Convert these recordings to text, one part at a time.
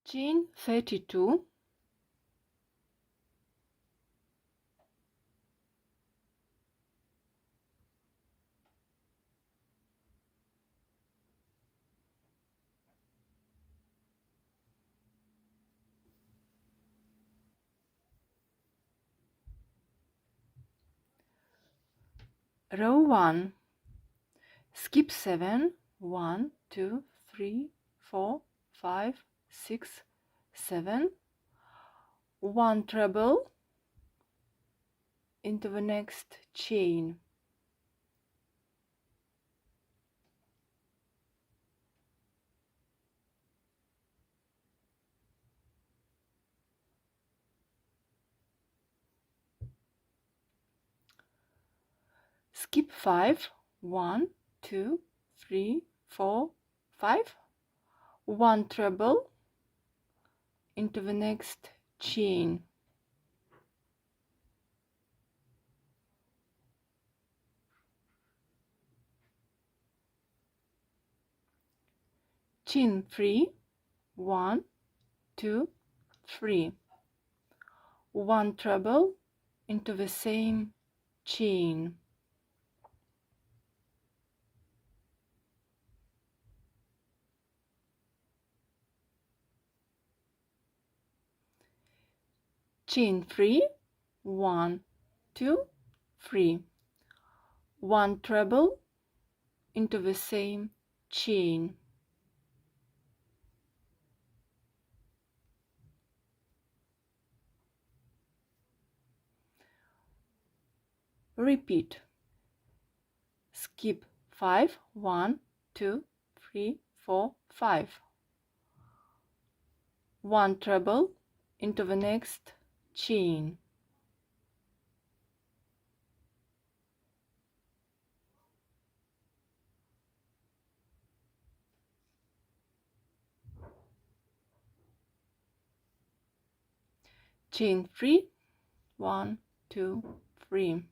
Chain 32, row 1, skip 7, 1, 2, 3, 4, 5, 6, 7, 1 treble into the next chain, skip 5, 1, 2, 3, 4, 5, 1 treble into the next chain, chain 3, 1, 2, 3, 1 treble into the same chain, chain 3, 1, 2, 3, 1 treble into the same chain, repeat, skip 5, 1, 2, 3, 4, 5, 1 treble into the next chain, chain 3, 1, 2, 3,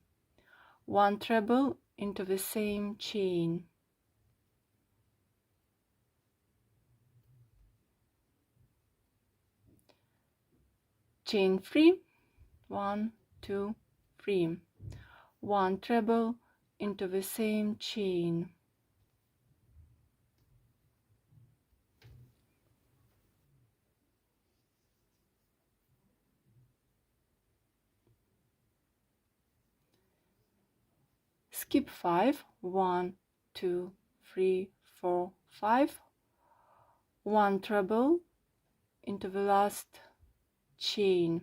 1 treble into the same chain, chain 3, 1, 2, 3, 1 treble into the same chain, skip 5, 1, 2, 3, 4, 5, 1 treble into the last chain,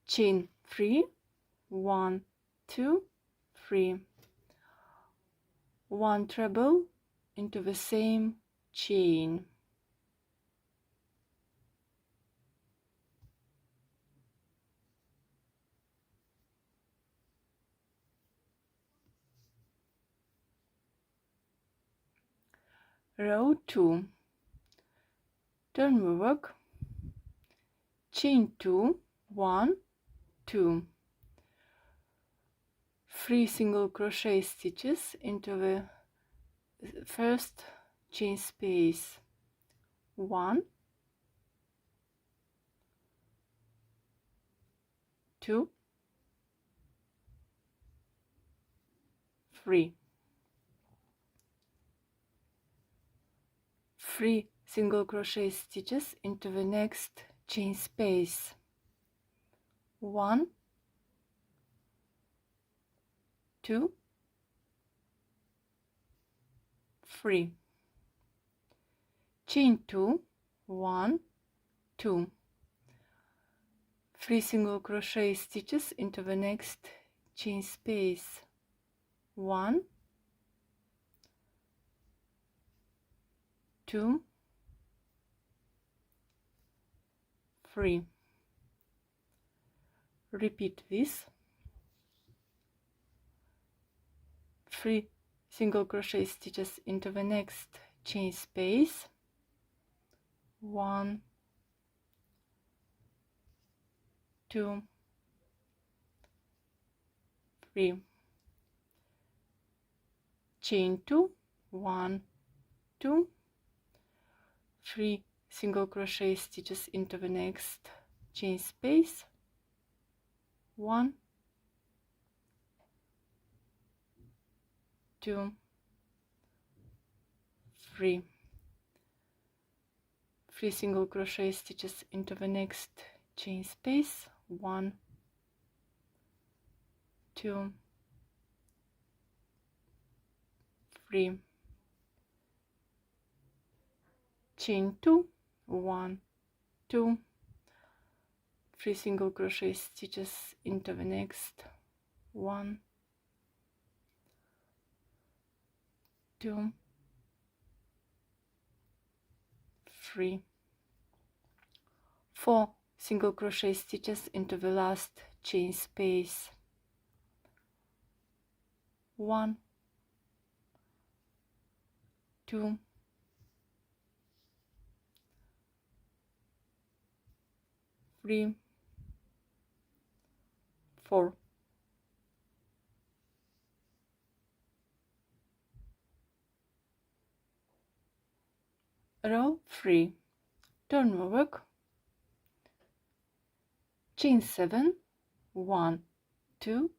chain 3, 1, 2, 3, 1 treble into the same chain, row 2, turn the work, chain 2, 1, 2, 3 single crochet stitches into the first chain space, 1, 2, 3, 3 single crochet stitches into the next chain space, 1, 2, 3, chain 2, 1, 2, 3 single crochet stitches into the next chain space, 1, 2, 3, repeat this, 3 single crochet stitches into the next chain space, 1, 2, 3, chain 2, 1, 2, 3 single crochet stitches into the next chain space, 1, 2, 3, 3 single crochet stitches into the next chain space, 1, 2, 3, chain 2, 1, 2, 3 single crochet stitches into the next, 1, 2, 3, 4 single crochet stitches into the last chain space, 1, 2, 3, 4. Row 3, turn the work, chain 7, 1, 2,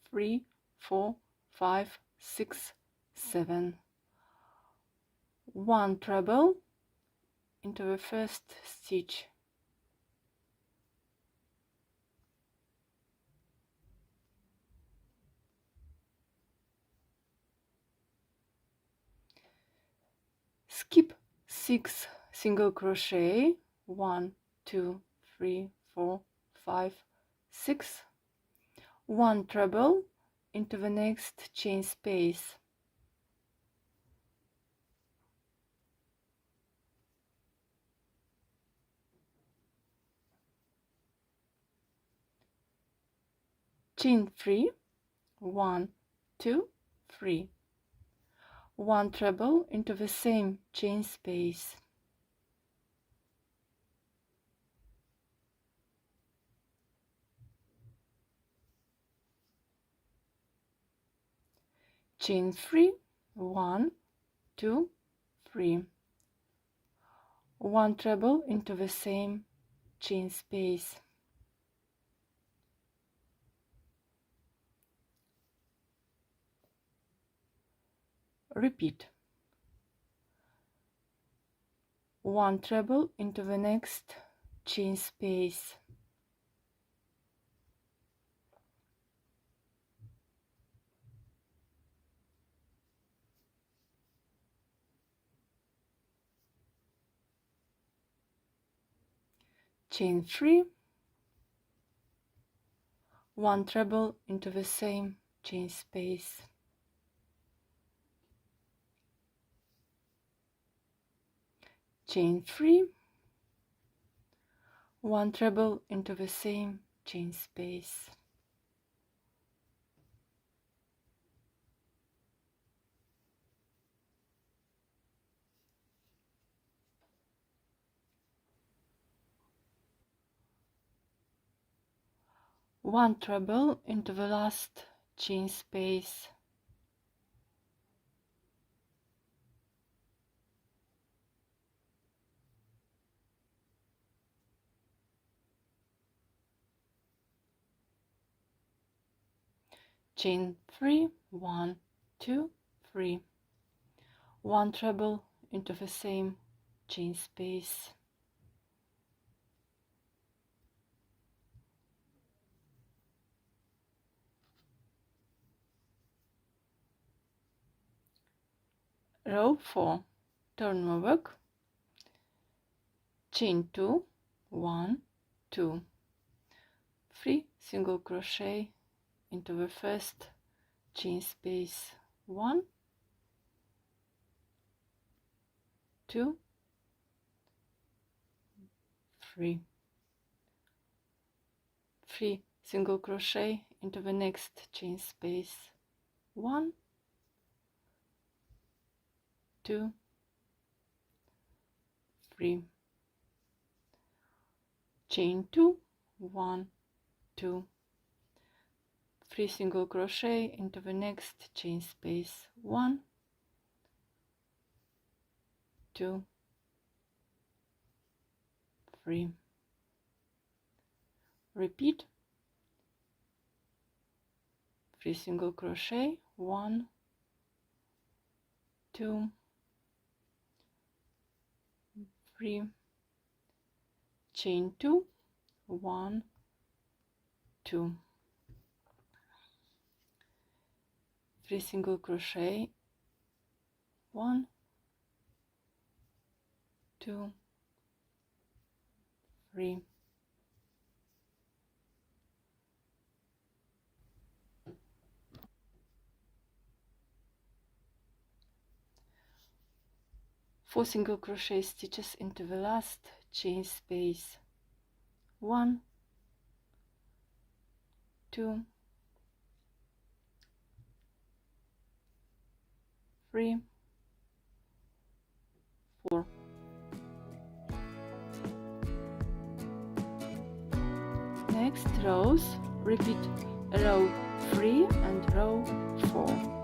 3, 4, 5, 6, 7, 1 treble into the first stitch, skip 6 single crochet, 1, 2, 3, 4, 5, 6, 1 treble into the next chain space, chain 3, 1, 2, 3, 1 treble into the same chain space, chain 3, 1, 2, 3, 1 treble into the same chain space, repeat, 1 treble into the next chain space, chain 3, 1 treble into the same chain space, chain 3, 1 treble into the same chain space, one treble into the last chain space, chain 3, 1, 2, 3, 1 treble into the same chain space, row 4, turn the work, chain 2, 1, 2, 3 single crochet into the first chain space, 1, 2, 3, 3 single crochet into the next chain space, 1, 2, 3, chain 2, 1, 2, 3 single crochet into the next chain space. 1, 2, 3. Repeat 3 single crochet. 1, 2, 3. Chain 2. 1, 2. 3 single crochet. 1, 2, 3. Four single crochet stitches into the last chain space. 1, 2, 3, 4. Next rows, repeat row 3 and row 4.